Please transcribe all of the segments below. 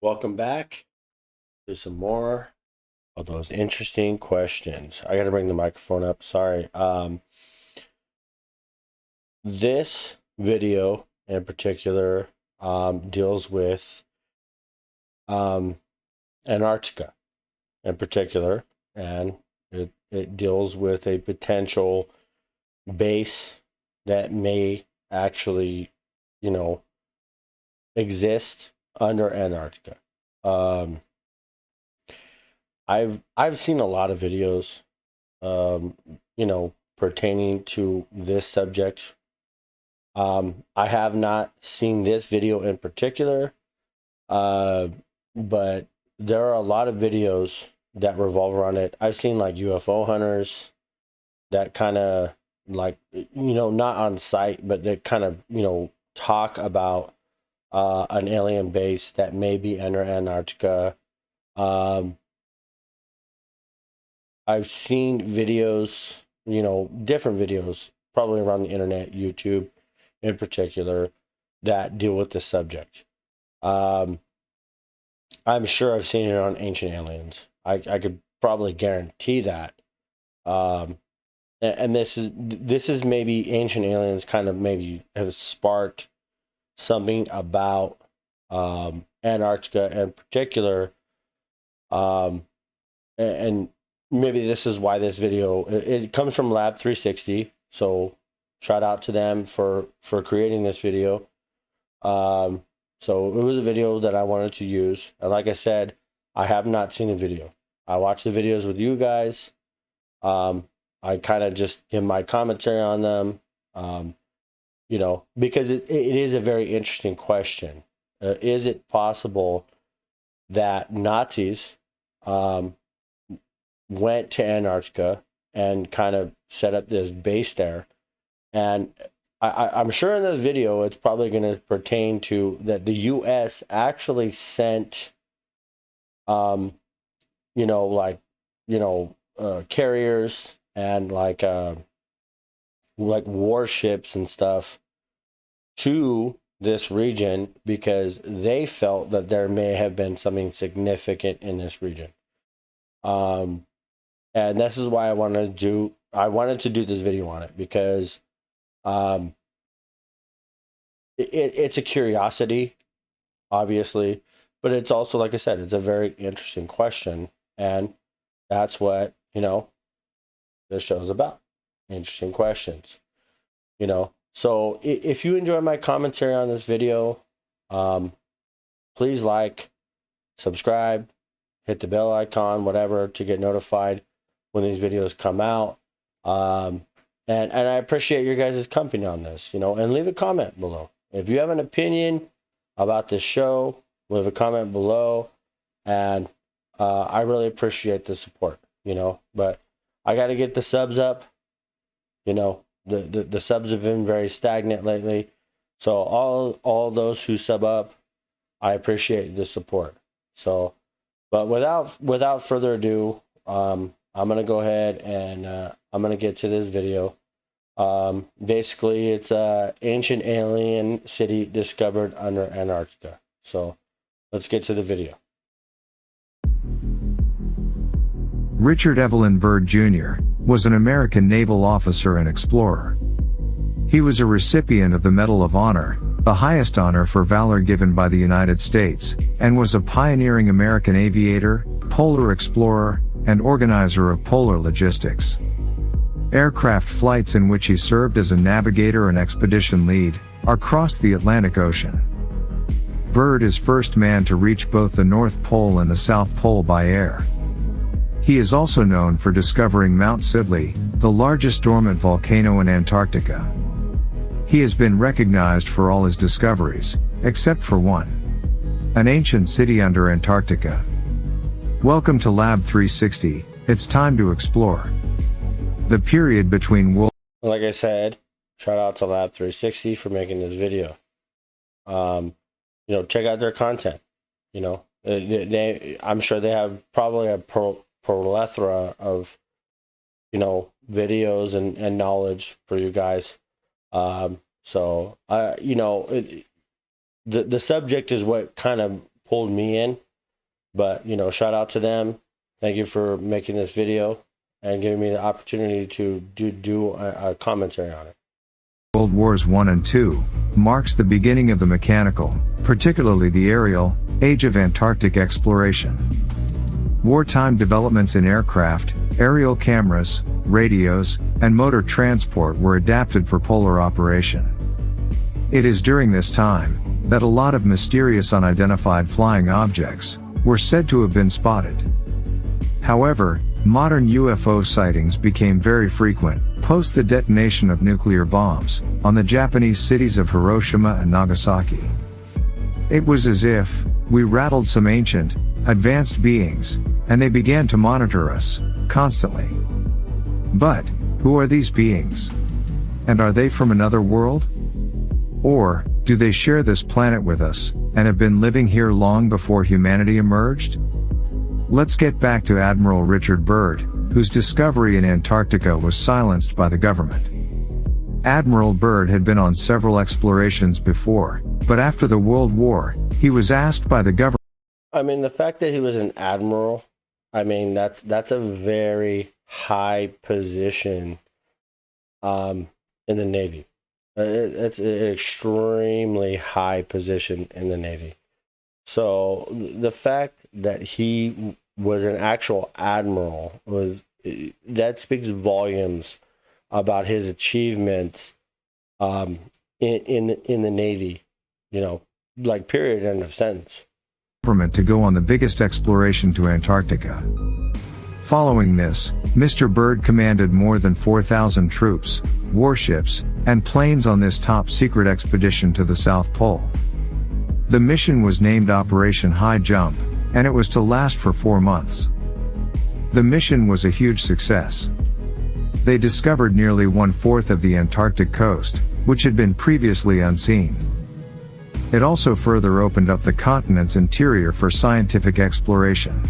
Welcome back to some more of those interesting questions. I got to bring the microphone up. Sorry. This video in particular deals with Antarctica in particular, and it deals with a potential base that may actually, exist under Antarctica. Um, I've seen a lot of videos, um, pertaining to this subject. I have not seen this video in particular, uh, but there are a lot of videos that revolve around it. I've seen like UFO hunters that kind of like, not on site, but they kind of, talk about an alien base that may be under Antarctica. Um, I've seen videos, different videos, probably around the internet, YouTube in particular, that deal with this subject. Um, I'm sure I've seen it on Ancient Aliens. I could probably guarantee that. Um, and this is maybe Ancient Aliens kind of maybe have sparked something about Antarctica in particular. Um, and maybe this is why this video it comes from Lab 360. So shout out to them for creating this video. So it was a video that I wanted to use, and like I said, I have not seen the video. I watch the videos with you guys. I kind of just give my commentary on them. Because it is a very interesting question. Is it possible that Nazis went to Antarctica and kind of set up this base there? And I'm sure in this video it's probably going to pertain to that the U.S. actually sent, carriers and like warships and stuff to this region because they felt that there may have been something significant in this region. And this is why I wanted to do this video on it because it's a curiosity, obviously, but it's also, like I said, it's a very interesting question, and that's what this show's about. Interesting questions. So if you enjoy my commentary on this video, please like, subscribe, hit the bell icon, whatever, to get notified when these videos come out. And I appreciate your guys' company on this, and leave a comment below. If you have an opinion about this show, leave a comment below, and I really appreciate the support, but I got to get the subs up. The subs have been very stagnant lately. So all those who sub up, I appreciate the support. So, but without further ado, I'm gonna go ahead and I'm gonna get to this video. Basically, it's a ancient alien city discovered under Antarctica. So, let's get to the video. Richard Evelyn Byrd Jr. was an American naval officer and explorer. He was a recipient of the Medal of Honor, the highest honor for valor given by the United States, and was a pioneering American aviator, polar explorer, and organizer of polar logistics. Aircraft flights in which he served as a navigator and expedition lead are across the Atlantic Ocean. Byrd is first man to reach both the North Pole and the South Pole by air. He is also known for discovering Mount Sibley, the largest dormant volcano in Antarctica. He has been recognized for all his discoveries, except for one: an ancient city under Antarctica. Welcome to Lab 360, it's time to explore. The period between World Like I said, shout out to Lab 360 for making this video. Check out their content. I'm sure they have probably a plethora of, videos and knowledge for you guys. The subject is what kind of pulled me in. But, you know, shout out to them. Thank you for making this video and giving me the opportunity to do a commentary on it. World Wars I and II marks the beginning of the mechanical, particularly the aerial, age of Antarctic exploration. Wartime developments in aircraft, aerial cameras, radios, and motor transport were adapted for polar operation. It is during this time that a lot of mysterious unidentified flying objects were said to have been spotted. However, modern UFO sightings became very frequent post the detonation of nuclear bombs on the Japanese cities of Hiroshima and Nagasaki. It was as if we rattled some ancient, advanced beings, and they began to monitor us constantly. But who are these beings? And are they from another world? Or do they share this planet with us and have been living here long before humanity emerged? Let's get back to Admiral Richard Byrd, whose discovery in Antarctica was silenced by the government. Admiral Byrd had been on several explorations before, but after the World War, he was asked by the government. I mean, the fact that he was an admiral, I mean, that's a very high position in the Navy. It's an extremely high position in the Navy. So the fact that he was an actual admiral that speaks volumes about his achievements in the Navy, you know, like period, end of sentence. Government to go on the biggest exploration to Antarctica. Following this, Mr. Byrd commanded more than 4,000 troops, warships, and planes on this top-secret expedition to the South Pole. The mission was named Operation High Jump, and it was to last for 4 months. The mission was a huge success. They discovered nearly 1/4 of the Antarctic coast, which had been previously unseen. It also further opened up the continent's interior for scientific exploration.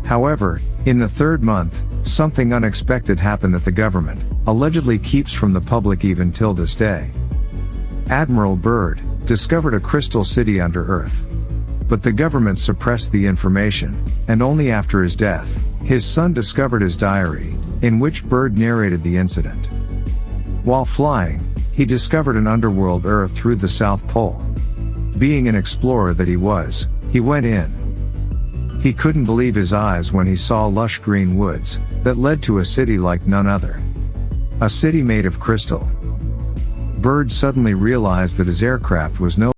However, in the 3rd month, something unexpected happened that the government allegedly keeps from the public even till this day. Admiral Byrd discovered a crystal city under Earth. But the government suppressed the information, and only after his death, his son discovered his diary, in which Byrd narrated the incident. While flying, he discovered an underworld Earth through the South Pole. Being an explorer that he was, he went in. He couldn't believe his eyes when he saw lush green woods that led to a city like none other. A city made of crystal. Byrd suddenly realized that his aircraft was no.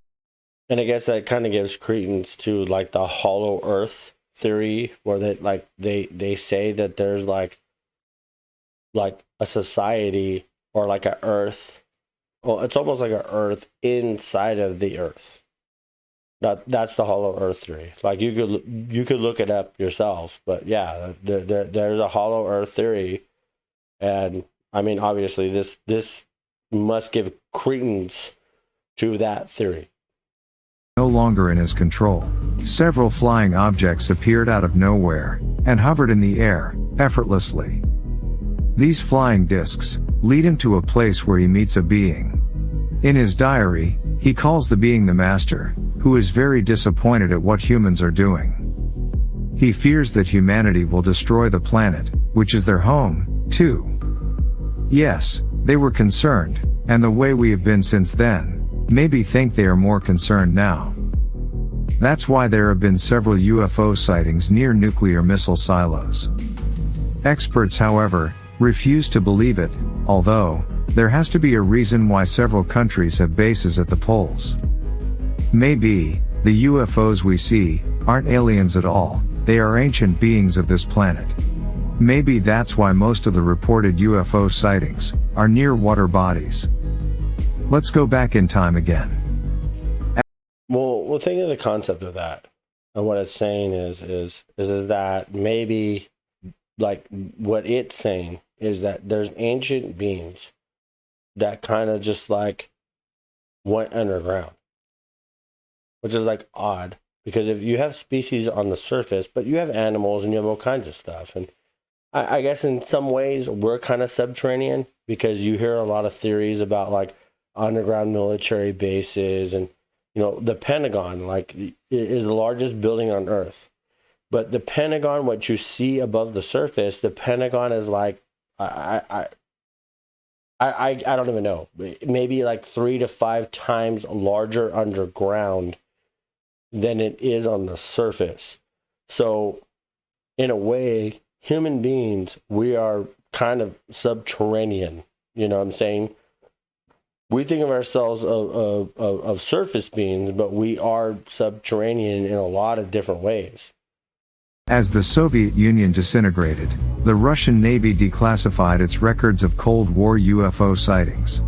And I guess that kind of gives credence to like the hollow earth theory, where they say that there's like a society or like a earth. Well, it's almost like a earth inside of the earth. That's the hollow earth theory. Like you could look it up yourself, but yeah, there's a hollow earth theory, and I mean obviously this must give credence to that theory. No longer in his control. Several flying objects appeared out of nowhere and hovered in the air effortlessly. These flying discs lead him to a place where he meets a being. In his diary, he calls the being the Master, who is very disappointed at what humans are doing. He fears that humanity will destroy the planet, which is their home, too. Yes, they were concerned, and the way we have been since then, maybe think they are more concerned now. That's why there have been several UFO sightings near nuclear missile silos. Experts, however, refuse to believe it, although there has to be a reason why several countries have bases at the poles. Maybe the UFOs we see aren't aliens at all, they are ancient beings of this planet. Maybe that's why most of the reported UFO sightings are near water bodies. Let's go back in time again. Well, think of the concept of that, and what it's saying is that maybe, like, what it's saying is that there's ancient beings that kind of just like went underground, which is like odd, because if you have species on the surface, but you have animals and you have all kinds of stuff, and I guess in some ways we're kind of subterranean, because you hear a lot of theories about like underground military bases and, The Pentagon, is the largest building on Earth. But the Pentagon, what you see above the surface, the Pentagon is like, I don't even know, maybe like 3 to 5 times larger underground than it is on the surface. So in a way, human beings, we are kind of subterranean. You know what I'm saying? We think of ourselves of surface beings, but we are subterranean in a lot of different ways. As the Soviet Union disintegrated, the Russian Navy declassified its records of Cold War UFO sightings.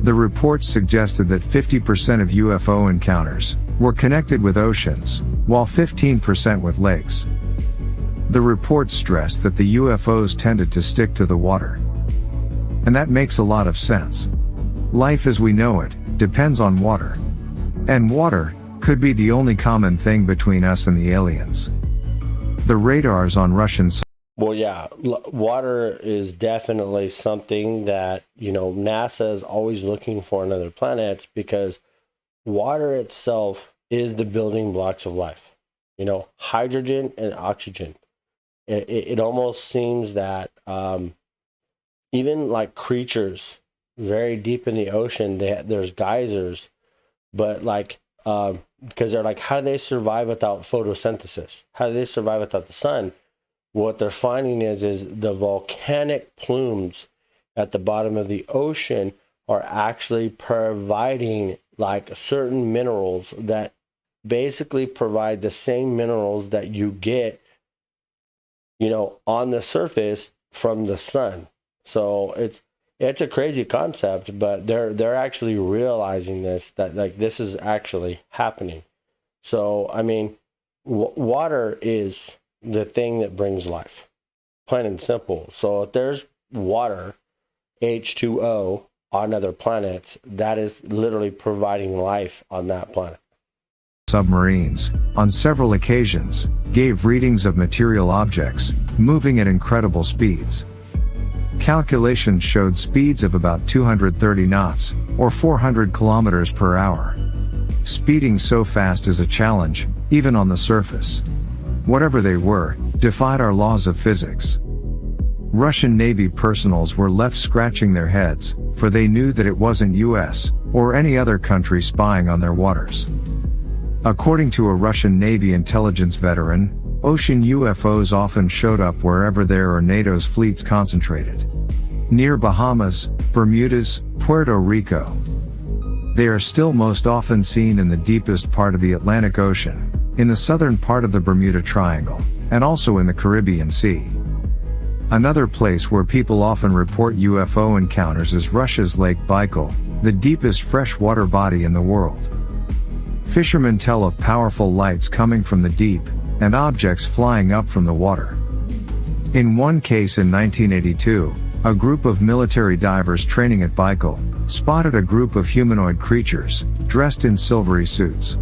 The reports suggested that 50% of UFO encounters were connected with oceans, while 15% with lakes. The reports stressed that the UFOs tended to stick to the water. And that makes a lot of sense. Life as we know it depends on water. And water could be the only common thing between us and the aliens. The radars on Russian Well, yeah, water is definitely something that, NASA is always looking for on other planets, because water itself is the building blocks of life. Hydrogen and oxygen. It almost seems that even like creatures very deep in the ocean, there's geysers, but because they're like, how do they survive without photosynthesis? How do they survive without the sun? What they're finding is the volcanic plumes at the bottom of the ocean are actually providing like certain minerals that basically provide the same minerals that you get, on the surface from the sun. So it's a crazy concept, but they're actually realizing that this is actually happening. So I mean, water is the thing that brings life, plain and simple. So if there's water, H2O, on other planets, that is literally providing life on that planet. Submarines, on several occasions, gave readings of material objects moving at incredible speeds. Calculations showed speeds of about 230 knots, or 400 kilometers per hour. Speeding so fast is a challenge, even on the surface. Whatever they were, defied our laws of physics. Russian Navy personnels were left scratching their heads, for they knew that it wasn't US, or any other country spying on their waters. According to a Russian Navy intelligence veteran, ocean UFOs often showed up wherever there are NATO's fleets concentrated. Near Bahamas, Bermudas, Puerto Rico. They are still most often seen in the deepest part of the Atlantic Ocean, in the southern part of the Bermuda Triangle, and also in the Caribbean Sea. Another place where people often report UFO encounters is Russia's Lake Baikal, the deepest freshwater body in the world. Fishermen tell of powerful lights coming from the deep, and objects flying up from the water. In one case in 1982, a group of military divers training at Baikal spotted a group of humanoid creatures, dressed in silvery suits.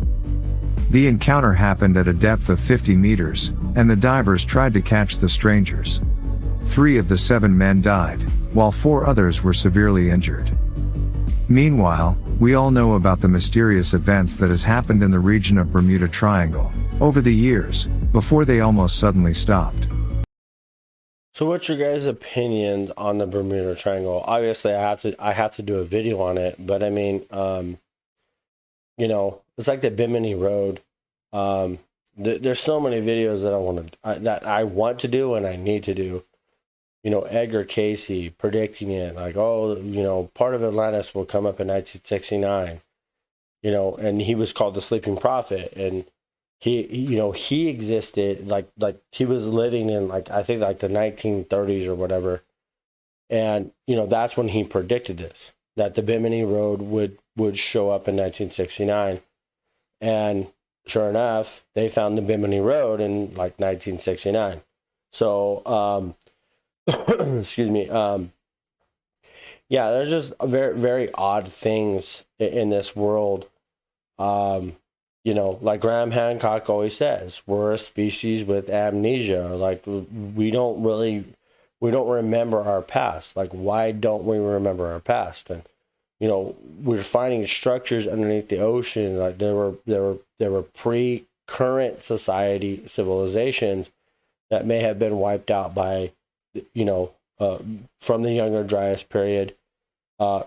The encounter happened at a depth of 50 meters, and the divers tried to catch the strangers. 3 of the 7 men died, while 4 others were severely injured. Meanwhile, we all know about the mysterious events that has happened in the region of Bermuda Triangle over the years, before they almost suddenly stopped. So what's your guys' opinions on the Bermuda Triangle? Obviously, I have to do a video on it, but I mean, it's like the Bimini Road. There's so many videos that I want to do and I need to do. Edgar Casey predicting it, like, part of Atlantis will come up in 1969. And he was called the Sleeping Prophet, and he existed like he was living in I think the 1930s or whatever, and that's when he predicted this, that the Bimini Road would show up in 1969, and sure enough, they found the Bimini Road in 1969. So excuse me. Yeah, there's just very, very odd things in this world. Like Graham Hancock always says, we're a species with amnesia. Like we don't remember our past. Like, why don't we remember our past? And, we're finding structures underneath the ocean. Like there were pre-current society civilizations that may have been wiped out by, from the Younger Dryas period,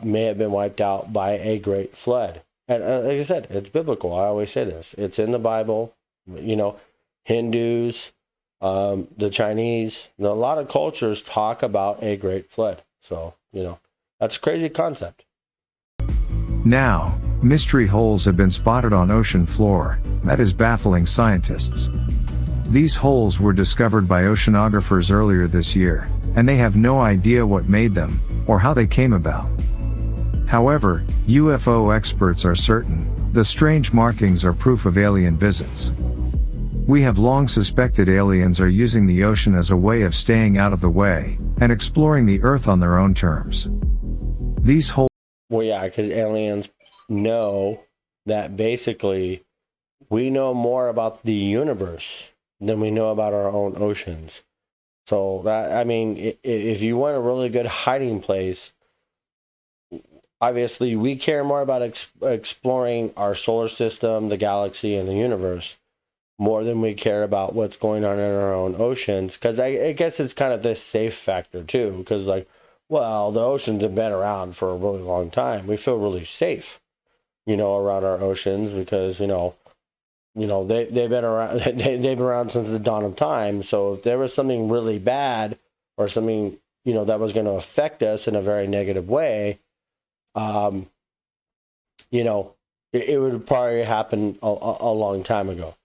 may have been wiped out by a great flood. And like I said, it's biblical. I always say this. It's in the Bible. Hindus, the Chinese, a lot of cultures talk about a great flood. So, that's a crazy concept. Now, mystery holes have been spotted on ocean floor that is baffling scientists. These holes were discovered by oceanographers earlier this year, and they have no idea what made them, or how they came about. However, UFO experts are certain the strange markings are proof of alien visits. We have long suspected aliens are using the ocean as a way of staying out of the way, and exploring the Earth on their own terms. These holes... Well, yeah, because aliens know that basically we know more about the universe than we know about our own oceans. So if you want a really good hiding place, obviously we care more about exploring our solar system, the galaxy, and the universe more than we care about what's going on in our own oceans. Because I guess it's kind of this safe factor too. Because the oceans have been around for a really long time. We feel really safe, around our oceans because they've been around. They've been around since the dawn of time. So if there was something really bad or something that was going to affect us in a very negative way, it would probably happen a long time ago.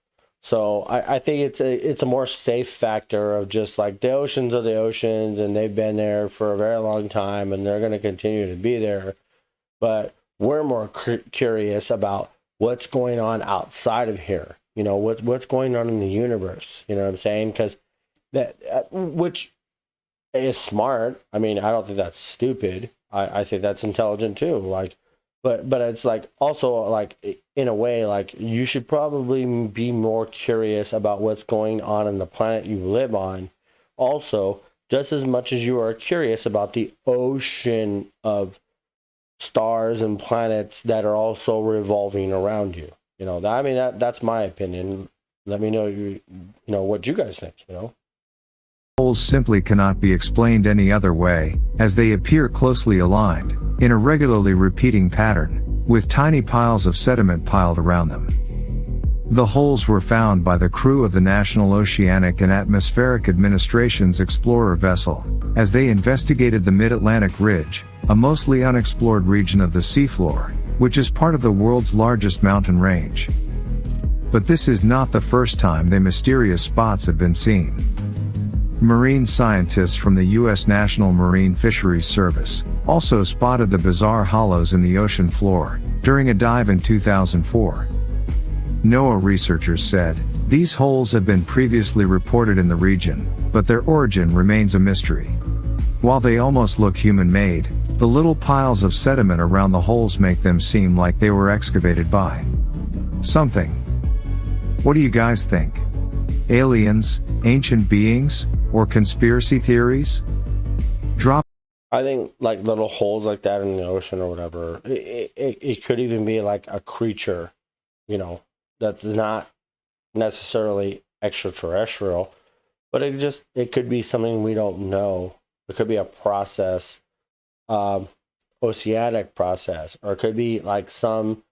So I think it's a more safe factor of just like the oceans are the oceans, and they've been there for a very long time, and they're going to continue to be there. But we're more curious about what's going on outside of here. What's going on in the universe. You know what I'm saying? Because which is smart. I mean, I don't think that's stupid. I think that's intelligent too. But it's also in a way, you should probably be more curious about what's going on in the planet you live on. Also, just as much as you are curious about the ocean of stars and planets that are also revolving around you. That's my opinion. Let me know what you guys think. Holes simply cannot be explained any other way, as they appear closely aligned, in a regularly repeating pattern, with tiny piles of sediment piled around them. The holes were found by the crew of the National Oceanic and Atmospheric Administration's Explorer vessel, as they investigated the Mid-Atlantic Ridge, a mostly unexplored region of the seafloor, which is part of the world's largest mountain range. But this is not the first time the mysterious spots have been seen. Marine scientists from the U.S. National Marine Fisheries Service also spotted the bizarre hollows in the ocean floor during a dive in 2004. NOAA researchers said, these holes have been previously reported in the region, but their origin remains a mystery. While they almost look human-made, the little piles of sediment around the holes make them seem like they were excavated by something. What do you guys think? Aliens, ancient beings, or conspiracy theories? I think little holes like that in the ocean or whatever, it could even be like a creature, that's not necessarily extraterrestrial, but it could be something we don't know. It could be a process, oceanic process, or it could be like some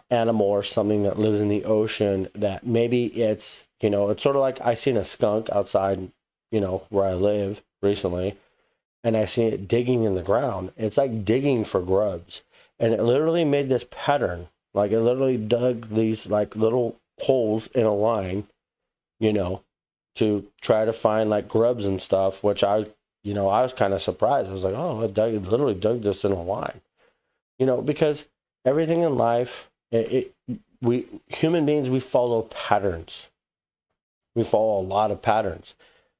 animal or something that lives in the ocean that maybe it's sort of like I seen a skunk outside, where I live recently, and I seen it digging in the ground. It's like digging for grubs, and it literally made this pattern. Like it literally dug these little holes in a line, to try to find grubs and stuff, which I was kind of surprised. I was like, oh, it literally dug this in a line, because everything in life, we human beings, we follow patterns. We follow a lot of patterns.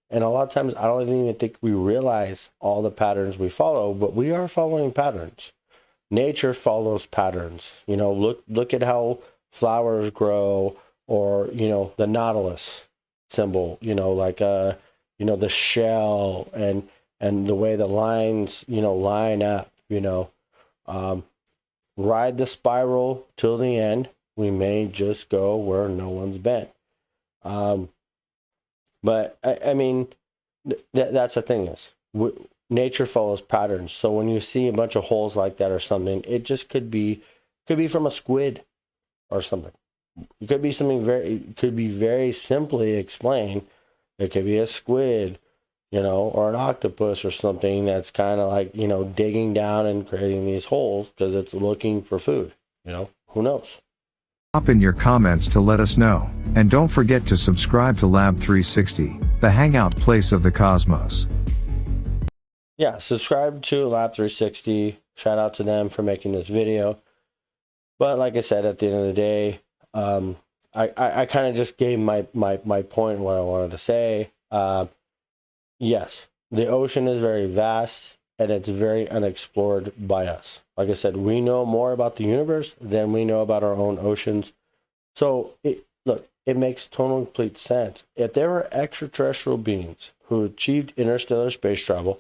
And a lot of times I don't even think we realize all the patterns we follow, but we are following patterns. Nature follows patterns. Look at how flowers grow, or, the nautilus symbol, the shell and the way the lines, line up, Ride the spiral till the end. We may just go where no one's been. But I mean, that's the thing is, nature follows patterns. So when you see a bunch of holes like that or something, it just could be from a squid or something. It could be something very simply explained. It could be a squid, or an octopus or something that's kind of like, digging down and creating these holes because it's looking for food. Who knows? Drop in your comments to let us know, and don't forget to subscribe to Lab 360, the hangout place of the cosmos. Yeah, subscribe to Lab 360. Shout out to them for making this video. But like I said, at the end of the day, I kind of just gave my point, what I wanted to say. Yes, the ocean is very vast and it's very unexplored by us. Like I said, we know more about the universe than we know about our own oceans. So it makes total complete sense. If there were extraterrestrial beings who achieved interstellar space travel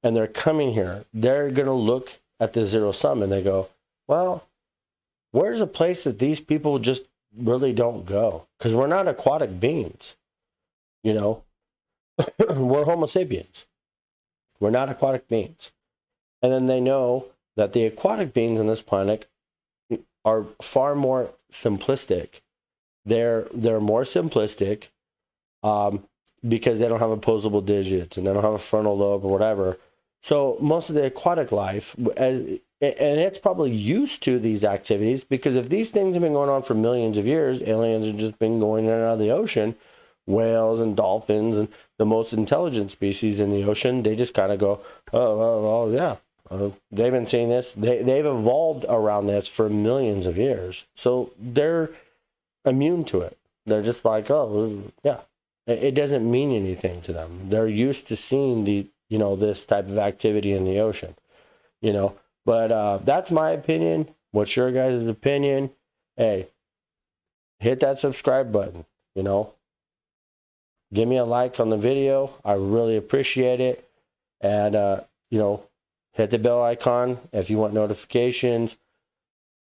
and they're coming here, they're going to look at the zero sum and they go, well, where's a place that these people just really don't go? Because we're not aquatic beings, we're Homo sapiens. We're not aquatic beings. And then they know that the aquatic beings on this planet are far more simplistic. They're more simplistic because they don't have opposable digits and they don't have a frontal lobe or whatever. So most of the aquatic life, and it's probably used to these activities, because if these things have been going on for millions of years, aliens have just been going in and out of the ocean, whales and dolphins and the most intelligent species in the ocean, they just kind of go, oh yeah, they've been seeing this. They've evolved around this for millions of years. So they're immune to it. They're just like, oh, yeah. It doesn't mean anything to them. They're used to seeing this type of activity in the ocean, But that's my opinion. What's your guys' opinion? Hey, hit that subscribe button, Give me a like on the video. I really appreciate it. And, hit the bell icon if you want notifications.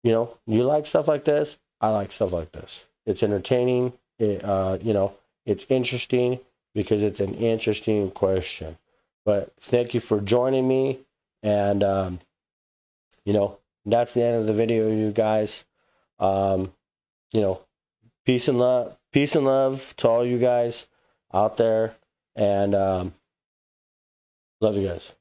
You like stuff like this? I like stuff like this. It's entertaining. It's interesting because it's an interesting question. But thank you for joining me. And, that's the end of the video, you guys. Peace and love to all you guys out there. And love you guys.